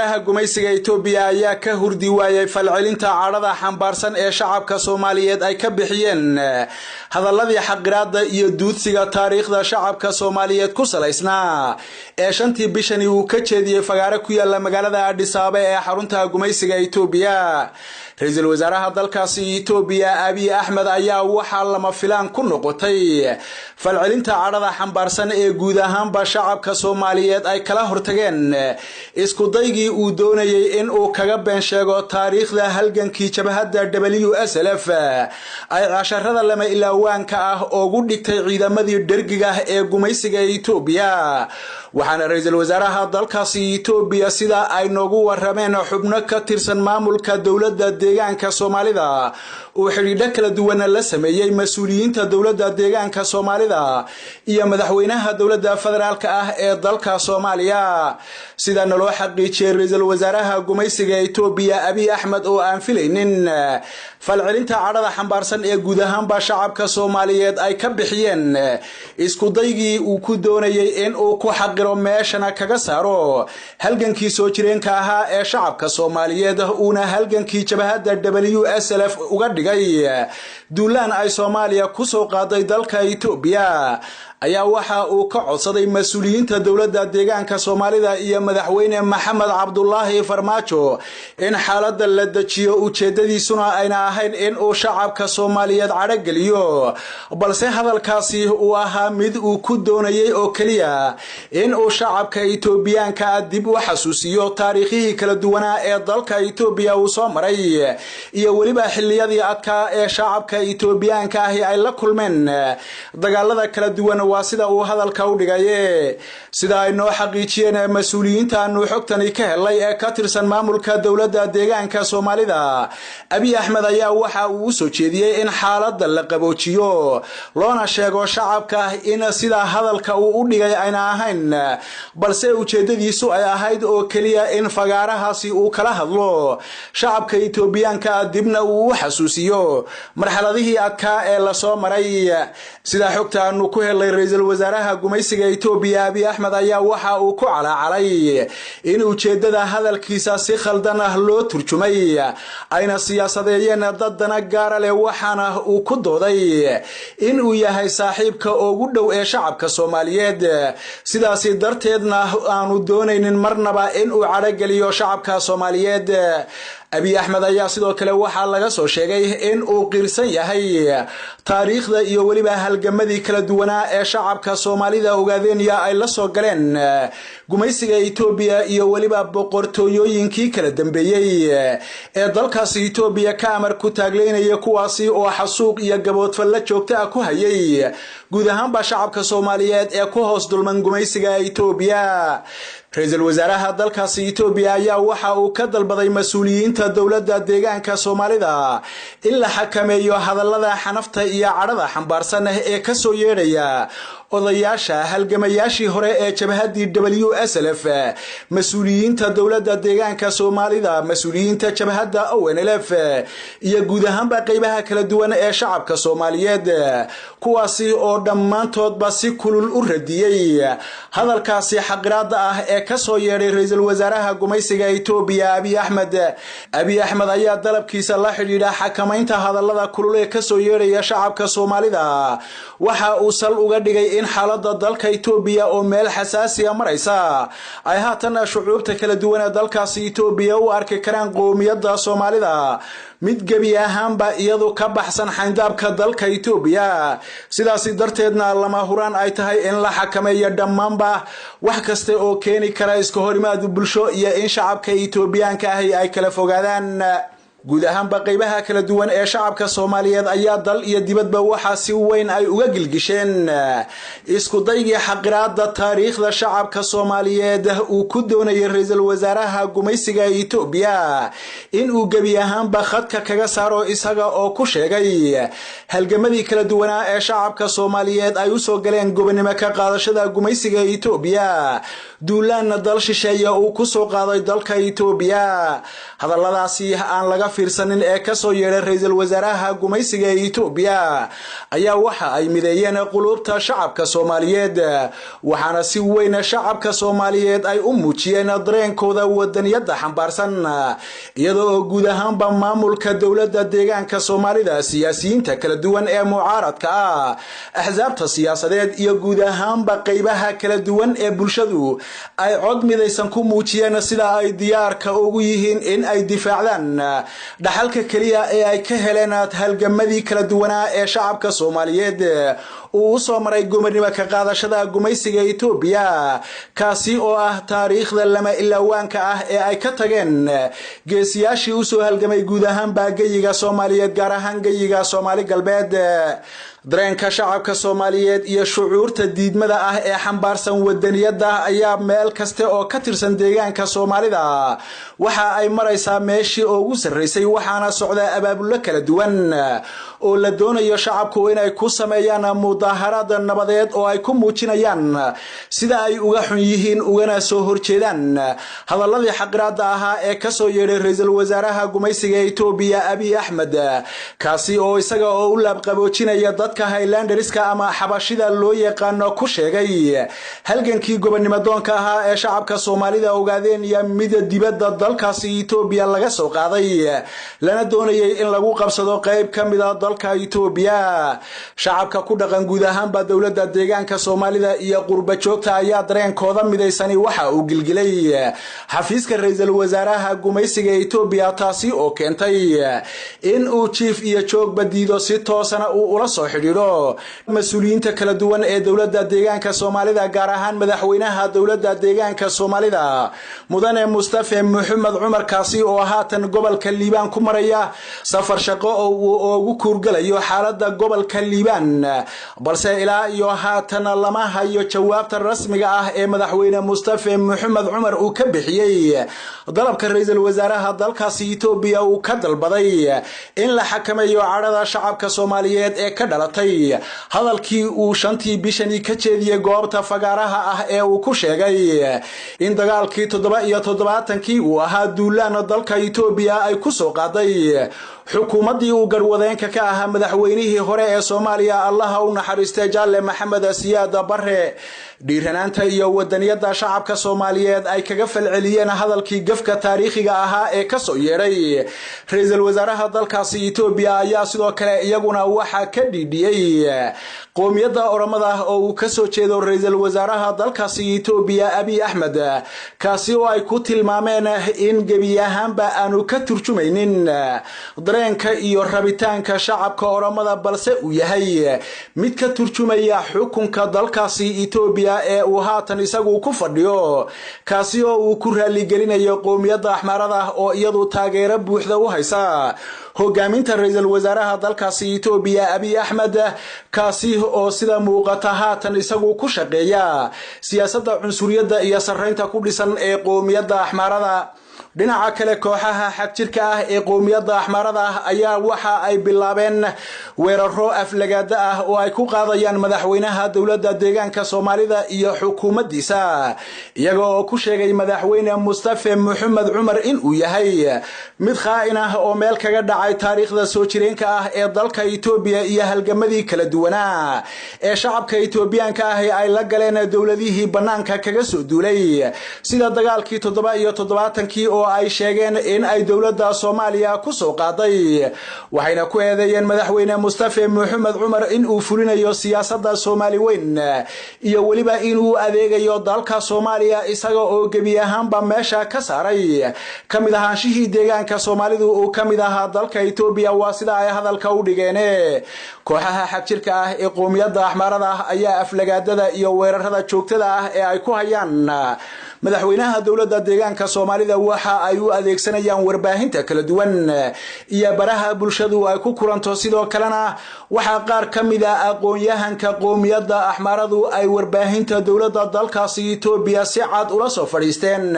wasaaraha gumaysiga Itoobiya ayaa ka hurdi waayay falcelinta cadhada xambaarsan ee shacabka Soomaaliyeed ay ka bixiyeen hadalladii xaqiraada iyo duudsiga taariikhda shacabka Soomaaliyeed ku salaysnaa ee shantii bishani uu ka jeediyay fagaare ku yaala magaalada Addis Ababa ee xarunta gumaysiga Itoobiya. Ra'iisul wasaaraha dalkaasi Itoobiya abiye ayaa waxa lama filaan ku noqotay falcelinta cadhada xambaarsan ee guud ahaanba shacabka Soomaaliyeed ay kala hortageen isku daygii uu doonayay in uu kaga been sheego taariikhda halgankii jabhadda WSLF ay casharada lama ilaawaanka ah ugu dhigtay ciidamadii dhergiga ee gumaysiga Itoobiya. waxaana ra'iisul wasaaraha dalkaasi Itoobiya sida ay noogu warameen xubno ka tirsan maamulka dawladda deegaanka Soomaalida oo xiriir kala duwan la sameeyay mas'uuliyiinta dawladda deegaanka Soomaalida iyo madaxweynaha dawladda federaalka ah ee dalka Soomaaliya. sida loo xaqiijiyay ra'iisul wasaaraha gumaysiga Itoobiya abiye oo aan filaynin falcelinta cadhada xambaarsan ee guud ahaanba shacabka Soomaaliyeed ay ka bixiyeen isku daygii uu ku doonayay in uu ku xaqiro meeshana kaga saaro halgankii soo jireenka ahaa ee shacabka Soomaaliyeed una halgankii jabhadda WSLF uga dhigay duulaan ay Soomaaliya ku soo qaaday dalka Itoobiya. ayaa waxa uu ka codsaday mas'uuliyiinta dawladda deegaanka Soomaalida iyo madaxweyne Maxamed Cabdullaahi Farmaajo in xaaladda la dajiyo ujeedadiisuna ayna ahayn in uu shacabka Soomaaliyeed cadho geliyo balse hadalkaasi uu ahaa mid uu ku doonayay oo kaliya in uu shacabka Itoobiyaanka dib u xasuusiyo taariikhii kala duwanaa ee dalka Itoobiya uu soo maray iyo waliba xilliyadii adkaa ee shacabka Itoobiyaanka ay la kulmeen dagaalada kala duwan waa sida uu hadalka u dhigay. sida ay noo xaqiijiyeen mas'uuliyiinta aanu xogtani ka helay ee ka tirsan maamulka dawladda deegaanka Soomaalida abiye ayaa waxa uu soo jeediyay in xaaladda la qaboojiyo loona sheego shacabka in sida hadalka uu u dhigay ayna ahayn balse ujeedadiisu ay ahayd oo kaliya in fagaarahaasi uu kala hadlo shacabka Itoobiyaanka dibna uu xasuusiyo marxaladihii adkaa ee la soo maray. sida xogta aanu ku helay ra'iisul wasaaraha gumaysiga Itoobiya abiye ayaa waxa uu ku calacalay in ujeedada hadalkiisa si khaldan ah loo turjumay ayna siyaasadeeyeen dadana gaar leh waxaana uu ku dooday in uu yahay saaxiibka ugu dhow ee shacabka Soomaaliyeed sidaas darteedna aanu doonaynin marnaba in uu cadho geliyo shacabka Soomaaliyeed. abiye ayaa sidoo kale waxa laga soo sheegay in uu qirsan yahay taariikhda iyo waliba halgamadii kala duwanaa ee shacabka Soomaalida ogaadeen ay la soo galeen gumaysiga Itoobiya iyo waliba boqortooyooyinkii kala dambeeyay ee dalkaasi Itoobiya ka amar ku taagleynaya kuwaasi oo xasuuq iyo gaboodfal la joogta ku hayay guud ahaanba shacabka Soomaaliyeed ee ku hoos dulman gumaysiga Itoobiya. ra'iisul wasaaraha dalkaasi Itoobiya ayaa waxa uu ka dalbaday mas'uuliyiinta dawladda deegaanka Soomaalida in la xakameeyo hadallada xanafta iyo cadhada xambaarsan ee ka soo yeedhaya odayaasha halgamayaashii hore ee jabhaddii WSLF mas'uuliyiinta dawladda deegaanka Soomaalida mas'uuliyiinta jabhadda ONLF iyo guud ahaanba qaybaha kala duwan ee shacabka Soomaaliyeed kuwaasi oo dhammaantoodba si kulul u radiyay hadalkaasi xaqiraada ah ee ka soo yeedhay ra'iisul wasaaraha gumaysiga Itoobiya abiye ayaa dalabkiisa la xidhiidha xakamaynta hadallada kulul ee ka soo yeedhaya shacabka Soomaalida waxa uu sal uga dhigay in xaaladda dalka Itoobiya oo meel xasaasi ah maraysa ay haatan shucuubta kala duwan ee dalkaasi Itoobiya u arki karaan qoomiyadda Soomaalida mid gabi ahaanba iyadoo ka baxsan xandaabka dalka Itoobiya sidaas darteedna lama huraan ay tahay in la xakameeyo dhammaanba wax kasta oo keeni kara iska horimaad bulsho iyo in shacabka Itoobiyaanka ay kala fogaadaan. guud ahaanba qaybaha kala duwan ee shacabka Soomaaliyeed ayaa dal iyo dibadba waxa si weyn ay uga gilgisheen isku daygii xaqiraada taariikhda shacabka Soomaaliyeed uu ku doonayay ra'iisul wasaaraha gumaysiga Itoobiya in uu gabi ahaanba khadka kaga saaro isaga oo ku sheegay halgamadii kala duwanaa ee shacabka Soomaaliyeed ay u soo galeen gobonimo ka qaadashada gumaysiga Itoobiya duulaan dal shisheeye uu ku soo qaaday dalka Itoobiya. hadalladaasi aan laga fiirsanin ee ka soo yeeray ra'iisul wasaaraha gumaysiga Itoobiya ayaa waxa ay mideeyeen qulubta shacabka Soomaaliyeed waxaana si weyn shacabka Soomaaliyeed ay u muujiyeen dareenkooda wadaniyada xambaarsan iyadoo guud ahaanba maamulka dawladda deegaanka Soomaalida siyaasiyiinta kala duwan ee mucaaradka ah axsaabta siyaasadeed iyo guud ahaanba qaybaha kala duwan ee bulshadu ay cod midaysan ku muujiyeen sida ay diyaarka ugu yihiin in ay difaacdaan dhaxalka kaliya ee ay ka heleen halgamadii kala duwanaa ee shacabka Soomaaliyeed uu soo maray gumernimo ka qaadashada gumaysiga Itoobiya kaasi oo ah taariikhda lama ilaawaanka ah ee ay ka tageen geesiyaashii u soo halgamay guud ahaan baagayiga Soomaaliyeed gaar ahaan gayiga Soomaali galbeed dareenka shacabka Soomaaliyeed iyo shucuurta diidmada ah ee xambaarsan wadaniyada ayaa meel kaste oo ka tirsan deegaanka Soomaalida waxa ay maraysaa meeshii ugu sareysay waxaana socda abaabul kala duwan oo la doonayo shacabku inay ku sameeyaan mudaharad nabadeed oo ay ku muujinayaan sida ay uga xun yihiin ugana soo horjeedaan hadaladii xaqraada ahaa ee ka soo yeeray ra'iisul wasaaraha gumaysiga Itoobiya abiye kaasi oo isaga oo u laab qaboojinaya dadka Highlanderska ama xabashida loo yaqaan ku sheegay halgankii gobonnimo doonka ahaa ee shacabka Soomaalida ogaadeen iyo mid dibadda dalkaasi Itoobiya laga soo qaaday lana doonayay in lagu qabsado qayb kamid ah dalka Itoobiya shacabka ku dhaqan guud ahaanba dawladda deegaanka Soomaalida iyo qurba joogta ayaa dareenkooda midaysan waxa uu gilgilay xafiiska ra'iisul wasaaraha gumaysiga Itoobiya taasi oo keentay in uu chief iyo joog badido si toosana uu ula soo xidhiidho mas'uuliyiinta kala duwan ee dawladda deegaanka Soomaalida gaar ahaan madaxweynaha dawladda deegaanka Soomaalida mudane Mustafa Maxamed Cumar kaasi oo haatan gobolka Liibaan ku maraya safar shaqo oo ugu kurgalayo xaaladda gobolka Liibaan balse ilaa iyo haatan lama hayo jawaabta rasmiga ah ee madaxweyne Mustafa Maxamed Cumar uu ka bixiyay dalabka ra'iisul wasaaraha dalkaasi Itoobiya uu ka dalbaday in la xakameeyo cadhada shacabka Soomaaliyeed ee ka dhalatay hadalkii uu shantii bishani ka jeediyay goobta fagaaraha ah ee uu ku sheegay in dagaalkii 77 uu ahaa duulaan dalka Itoobiya ay ku soo qaaday xukuumadii uu garwadeenka ka ahaa madaxweynihii hore ee Soomaaliya Allah u naxariistay Jaale Maxamed Siyaad Barre dhiiranaanta iyo wadaniyada shacabka Soomaaliyeed ay kaga falceliyeen hadalkii gafka taariikhiga ahaa ee ka soo yeeray ra'iisul wasaaraha dalkaasi Itoobiya ayaa sidoo kale iyaguna waxa ka dhidhiyay qoomiyadda Oromada oo uu ka soo jeedo ra'iisul wasaaraha dalkaasi Itoobiya abiye kaasi oo ay ku tilmaameen in gebi ahaanba aanu ka turjumaynin dareenka iyo rabitaanka shacabka Oromada balse uu yahay mid ka turjumaya xukunka dalkaasi Itoobiya ee uu haatan isagu ku fadhiyo kaasi oo uu ku raali gelinayo qoomiyadda Axmaarada oo iyadu taageero buuxda u haysa hogaaminta ra'iisul wasaaraha dalkaasi Itoobiya abiye kaasi oo sida muuqata haatan isagu ku shaqeeya siyaasadda cunsuriyadda iyo sareynta ku dhisan ee qoomiyadda Axmaarada dhinaca kale kooxaha xagjirka ah ee qoomiyadda Axmaarada ayaa waxa ay bilaabeen weeraro aflagaada ah oo ay ku qaadayaan madaxweynaha dawladda deegaanka Soomaalida iyo xukuumaddiisa iyaga oo ku sheegay madaxweyne Mustafa Maxamed Cumar in uu yahay mid khaa'in ah oo meel kaga dhacay taariikhda soo jireenka ah ee dalka Itoobiya iyo halgamadii kala duwanaa ee shacabka Itoobiyaanka ah ay la galeen dawladihii banaanka kaga soo duulay sida dagaalkii 77 oo ay sheegeen in ay dawladda Soomaaliya ku soo qaaday waxayna ku eedeeyeen madaxweyne Mustafa Maxamed Cumar in uu fulinayo siyaasadda Soomaali weyn iyo waliba in uu adeegayo dalka Soomaaliya isaga oo gebi ahaanba meesha ka saaray kamid ahaanshihii deegaanka Soomaalidu oo kamid ahaa dalka Itoobiya waa sida ay hadalka u dhigeen kooxaha xagjirka ah ee qoomiyadda Axmaarada ayaa aflagaadada iyo weerarada joogtada ah ee ay ku hayaan madaxweynaha dawladda deegaanka Soomaalida waxa ay u adeegsanayaan warbaahinta kala duwan iyo baraha bulshadu ay ku kulanto sidoo kalena waxa qaar kamid ah aqoon-yahanka qoomiyadda Axmaaradu ay warbaahinta dawladda dalkaasi Itoobiya si cad ula soo fadhiisteen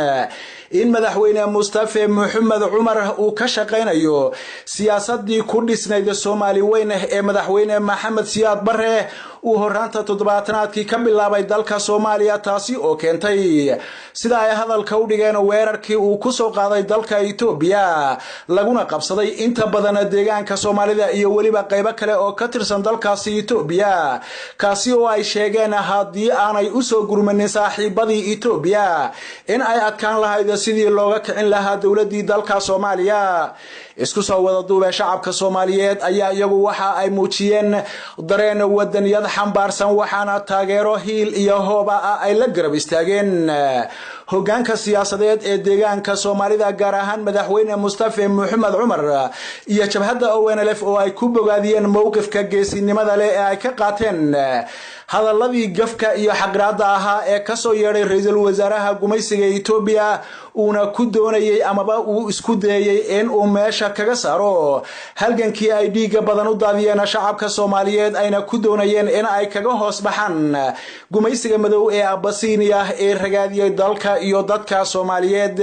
in madaxweyne Mustafa Maxamed Cumar uu ka shaqeynayo siyaasadii ku dhisnayd Soomaali weyn ee madaxweyne Maxamed Siyaad Barre uu horaanta toddobaatanaadkii ka bilaabay dalka Soomaaliya taasi oo keentay sida ay hadalka u dhigeen weerarkii uu ku soo qaaday dalka Itoobiya laguna qabsaday inta badan deegaanka Soomaalida iyo waliba qaybo kale oo ka tirsan dalkaasi Itoobiya kaasi oo ay sheegeen haddii aanay u soo gurmanin saaxiibadii Itoobiya in ay adkaan lahayd sidii looga kicin lahaa dawladii dalka Soomaaliya isku soo wada duubay shacabka Soomaaliyeed ayaa iyagu waxa ay muujiyeen dareen wadaniyad xambaarsan waxaana taageero hiil iyo hooba ay la garab istaageen hoggaanka siyaasadeed ee deegaanka Soomaalida gaar ahaan madaxweyne Mustafa Maxamed Cumar iyo jabhadda ONLF oo ay ku bogaadiyeen mowqifka geesinimada leh ee ay ka qaateen hadalladii gafka iyo xaqraada ahaa ee ka soo yeeray ra'iisul wasaaraha gumaysiga Itoobiya uuna ku doonayay amaba uu isku dayay in uu meesha kaga saaro halgankii ay dhiiga badan u daadiyeen shacabka Soomaaliyeed ayna ku doonayeen in ay kaga hoos baxaan gumaysiga madow ee Abasiiniya ee ragaadiyay dalka iyo dadka Soomaaliyeed